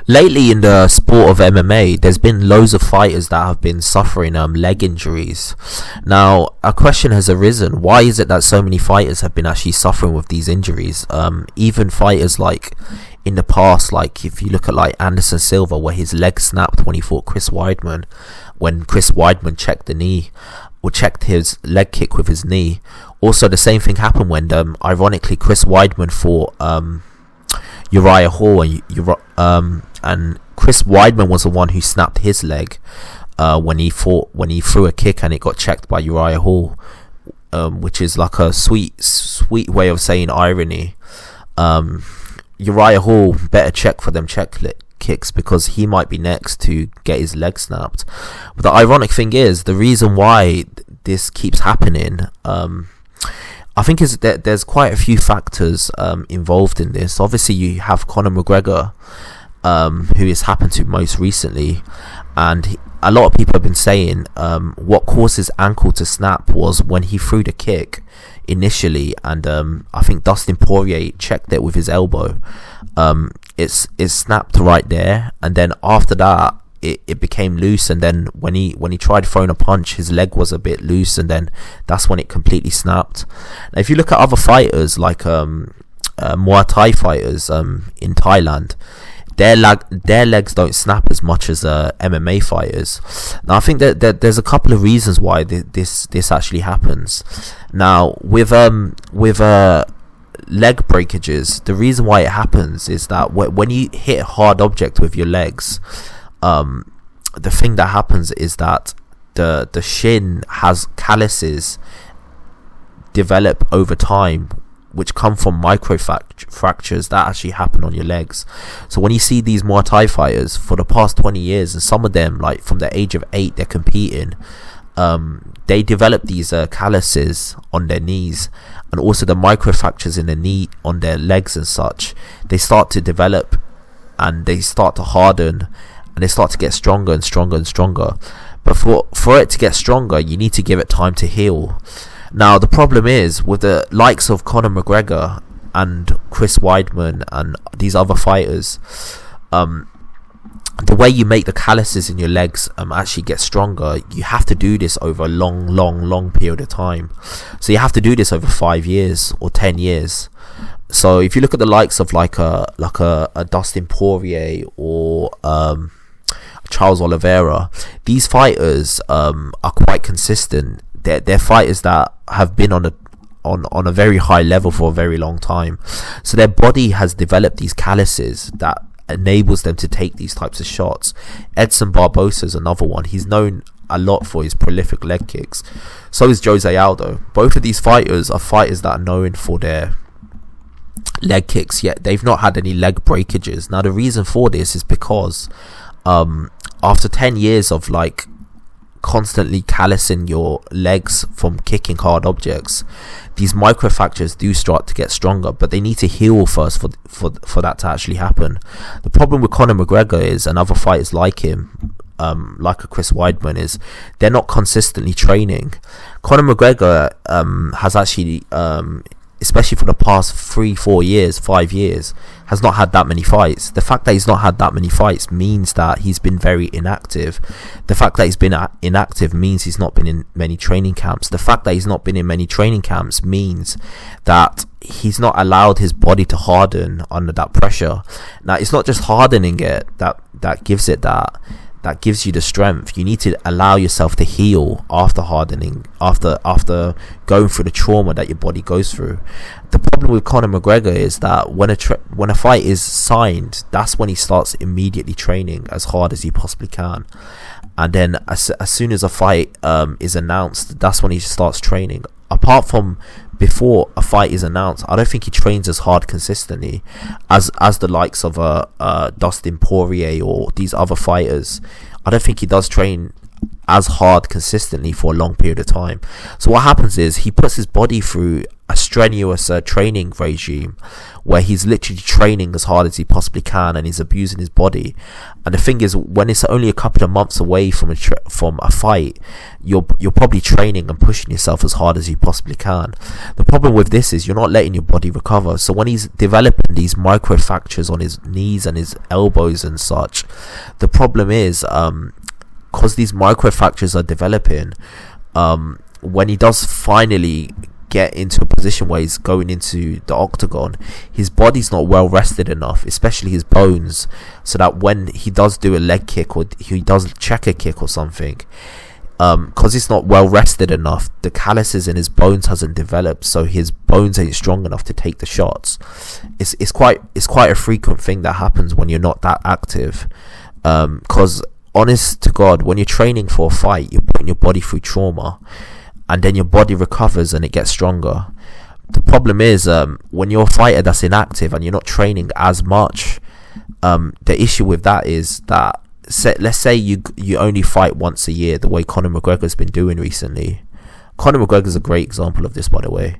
Lately in the sport of MMA, there's been loads of fighters that have been suffering leg injuries. Now, a question has arisen: why is it that so many fighters have been actually suffering with these injuries? Even fighters like in the past, like if you look at like Anderson Silva, where his leg snapped when he fought Chris Weidman, when Chris Weidman checked the knee or checked his leg kick with his knee. Also, the same thing happened when, ironically, Chris Weidman fought Uriah Hall, and Chris Weidman was the one who snapped his leg when he threw a kick and it got checked by Uriah Hall, which is like a sweet way of saying irony. Uriah Hall better check for them kicks, because he might be next to get his leg snapped. But the ironic thing is, the reason why this keeps happening, I think is that there's quite a few factors involved in this. Obviously, you have Conor McGregor, who has happened to most recently, and a lot of people have been saying what caused his ankle to snap was when he threw the kick initially, and I think Dustin Poirier checked it with his elbow. It snapped right there, and then after that it became loose, and then when he tried throwing a punch, his leg was a bit loose, and then that's when it completely snapped. Now, if you look at other fighters like Muay Thai fighters in Thailand, their legs don't snap as much as MMA fighters. Now, I think that there's a couple of reasons why this actually happens. Now, with leg breakages, the reason why it happens is that when you hit a hard object with your legs, the thing that happens is that the shin has calluses develop over time, which come from micro fractures that actually happen on your legs. So when you see these Muay Thai fighters for the past 20 years, and some of them, like from the age of 8, they're competing, they develop these calluses on their knees, and also the micro fractures in the knee on their legs and such. They start to develop, and they start to harden, and they start to get stronger and stronger and stronger. But for it to get stronger, you need to give it time to heal. Now, the problem is, with the likes of Conor McGregor and Chris Weidman and these other fighters, the way you make the calluses in your legs actually get stronger, you have to do this over a long period of time. So you have to do this over 5 years or 10 years. So if you look at the likes of like a Dustin Poirier or Charles Oliveira, these fighters are quite consistent. They're fighters that have been on a very high level for a very long time. So their body has developed these calluses that enables them to take these types of shots. Edson Barbosa is another one. He's known a lot for his prolific leg kicks. So is Jose Aldo. Both of these fighters are fighters that are known for their leg kicks, yet they've not had any leg breakages. Now, the reason for this is because after 10 years of like constantly callousing your legs from kicking hard objects, these microfractures do start to get stronger, but they need to heal first for that to actually happen. The problem with Conor McGregor is, and other fighters like him, like a Chris Weidman, is they're not consistently training. Conor McGregor has actually, especially for the past 3-4 years, 5 years, has not had that many fights. The fact that he's not had that many fights means that he's been very inactive. The fact that he's been inactive means he's not been in many training camps. The fact that he's not been in many training camps means that he's not allowed his body to harden under that pressure. Now, it's not just hardening it that gives it that gives you the strength. You need to allow yourself to heal after hardening, after going through the trauma that your body goes through. The problem with Conor McGregor is that when a fight is signed, that's when he starts immediately training as hard as he possibly can, and then as soon as a fight is announced, that's when he starts training. Apart from before a fight is announced, I don't think he trains as hard consistently as the likes of Dustin Poirier or these other fighters. I don't think he does train as hard consistently for a long period of time. So what happens is he puts his body through a strenuous training regime where he's literally training as hard as he possibly can, and he's abusing his body. And the thing is, when it's only a couple of months away from a fight, you're probably training and pushing yourself as hard as you possibly can. The problem with this is you're not letting your body recover. So when he's developing these micro fractures on his knees and his elbows and such, the problem is because these micro fractures are developing, when he does finally get into a position where he's going into the octagon, his body's not well rested enough, especially his bones, so that when he does do a leg kick or he does check a kick or something, because it's not well rested enough, the calluses in his bones hasn't developed, so his bones ain't strong enough to take the shots. It's quite a frequent thing that happens when you're not that active, because honest to God, when you're training for a fight, you're putting your body through trauma, and then your body recovers and it gets stronger. The problem is when you're a fighter that's inactive and you're not training as much, the issue with that is that let's say you only fight once a year, the way Conor McGregor's been doing recently. Conor McGregor's a great example of this, by the way.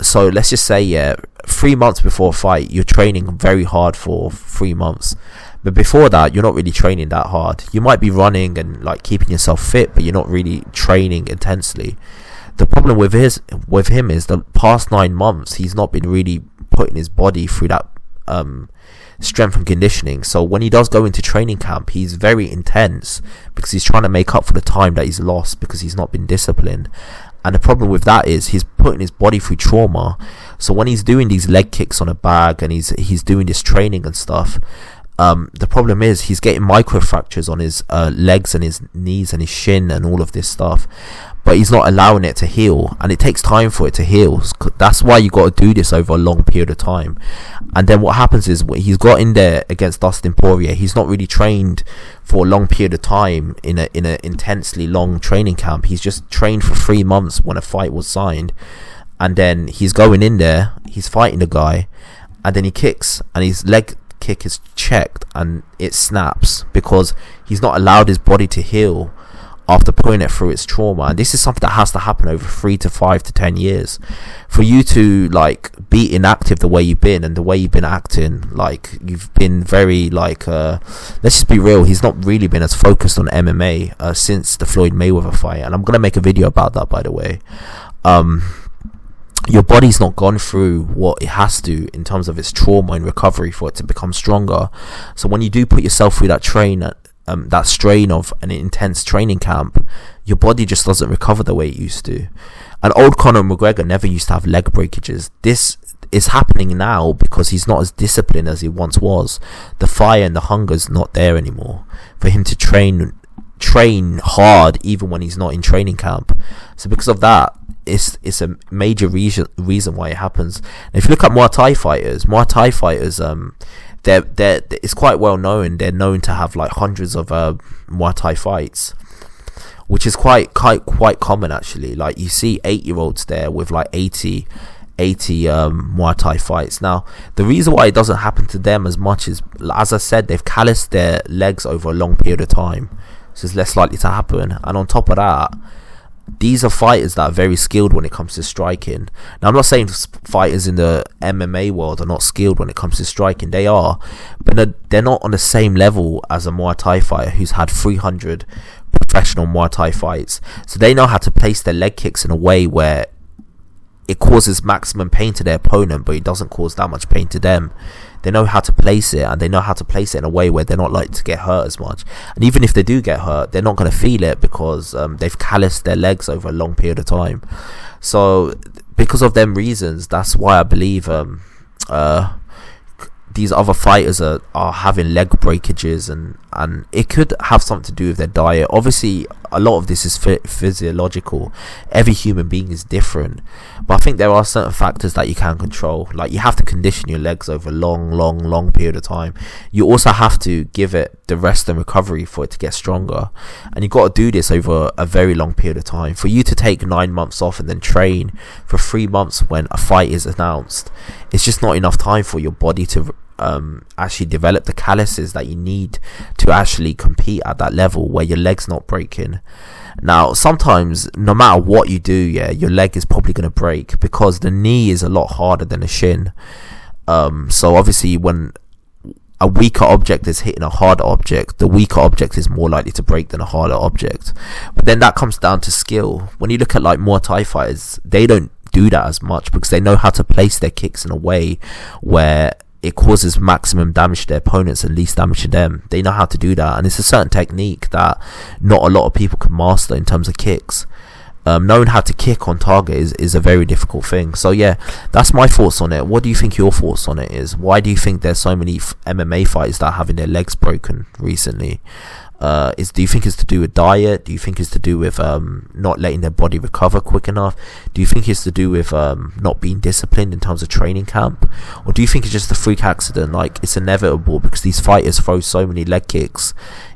So let's just say 3 months before a fight, you're training very hard for 3 months. But before that, you're not really training that hard. You might be running and like keeping yourself fit, but you're not really training intensely. The problem with him is the past 9 months, he's not been really putting his body through that strength and conditioning. So when he does go into training camp, he's very intense because he's trying to make up for the time that he's lost because he's not been disciplined. And the problem with that is he's putting his body through trauma. So when he's doing these leg kicks on a bag and he's doing this training and stuff, the problem is he's getting micro fractures on his legs and his knees and his shin and all of this stuff, but he's not allowing it to heal, and it takes time for it to heal. That's why you got to do this over a long period of time. And then what happens is when he's got in there against Dustin Poirier, he's not really trained for a long period of time in a intensely long training camp. He's just trained for 3 months when a fight was signed, and then he's going in there, he's fighting the guy, and then he kicks, and his leg kick is checked and it snaps because he's not allowed his body to heal after putting it through its trauma. And this is something that has to happen over 3 to 5 to 10 years for you to like be inactive the way you've been and the way you've been acting. Like you've been very like let's just be real, he's not really been as focused on MMA since the Floyd Mayweather fight, and I'm gonna make a video about that, by the way. Your body's not gone through what it has to in terms of its trauma and recovery for it to become stronger. So when you do put yourself through that that strain of an intense training camp, your body just doesn't recover the way it used to. And old Conor McGregor never used to have leg breakages. This is happening now because he's not as disciplined as he once was. The fire and the hunger's not there anymore for him to train hard even when he's not in training camp. So because of that, it's a major reason why it happens. And if you look at Muay Thai fighters, they're it's quite well known. They're known to have like hundreds of Muay Thai fights, which is quite common actually. Like you see 8-year-olds there with like 80 Muay Thai fights. Now the reason why it doesn't happen to them as much is, as I said, they've calloused their legs over a long period of time, so it's less likely to happen. And on top of that, these are fighters that are very skilled when it comes to striking. Now I'm not saying fighters in the MMA world are not skilled when it comes to striking. They are, but they're not on the same level as a Muay Thai fighter who's had 300 professional Muay Thai fights. So they know how to place their leg kicks in a way where it causes maximum pain to their opponent, but it doesn't cause that much pain to them. They know how to place it, and they know how to place it in a way where they're not likely to get hurt as much. And even if they do get hurt, they're not going to feel it because they've calloused their legs over a long period of time. So because of them reasons, that's why I believe these other fighters are having leg breakages, and it could have something to do with their diet. Obviously a lot of this is physiological. Every human being is different, but I think there are certain factors that you can control. Like you have to condition your legs over a long period of time. You also have to give it the rest and recovery for it to get stronger, and you got to do this over a very long period of time. For you to take 9 months off and then train for 3 months when a fight is announced, it's just not enough time for your body to actually develop the calluses that you need to actually compete at that level where your leg's not breaking. Now, sometimes, no matter what you do, your leg is probably going to break because the knee is a lot harder than the shin. So obviously, when a weaker object is hitting a harder object, the weaker object is more likely to break than a harder object. But then that comes down to skill. When you look at like Muay Thai fighters, they don't do that as much because they know how to place their kicks in a way where it causes maximum damage to their opponents and least damage to them. They know how to do that, and it's a certain technique that not a lot of people can master in terms of kicks. Knowing how to kick on target is a very difficult thing. So yeah, that's my thoughts on it. What do you think your thoughts on it is? Why do you think there's so many MMA fighters that are having their legs broken recently? Do you think it's to do with diet? Do you think it's to do with not letting their body recover quick enough? Do you think it's to do with not being disciplined in terms of training camp? Or do you think it's just a freak accident, like it's inevitable because these fighters throw so many leg kicks?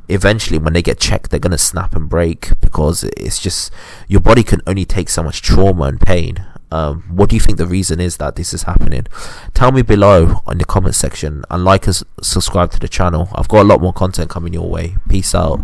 Eventually when they get checked, they're going to snap and break because it's just, your body can only take so much trauma and pain. What do you think the reason is that this is happening? Tell me below in the comment section, and like and subscribe to the channel. I've got a lot more content coming your way. Peace out.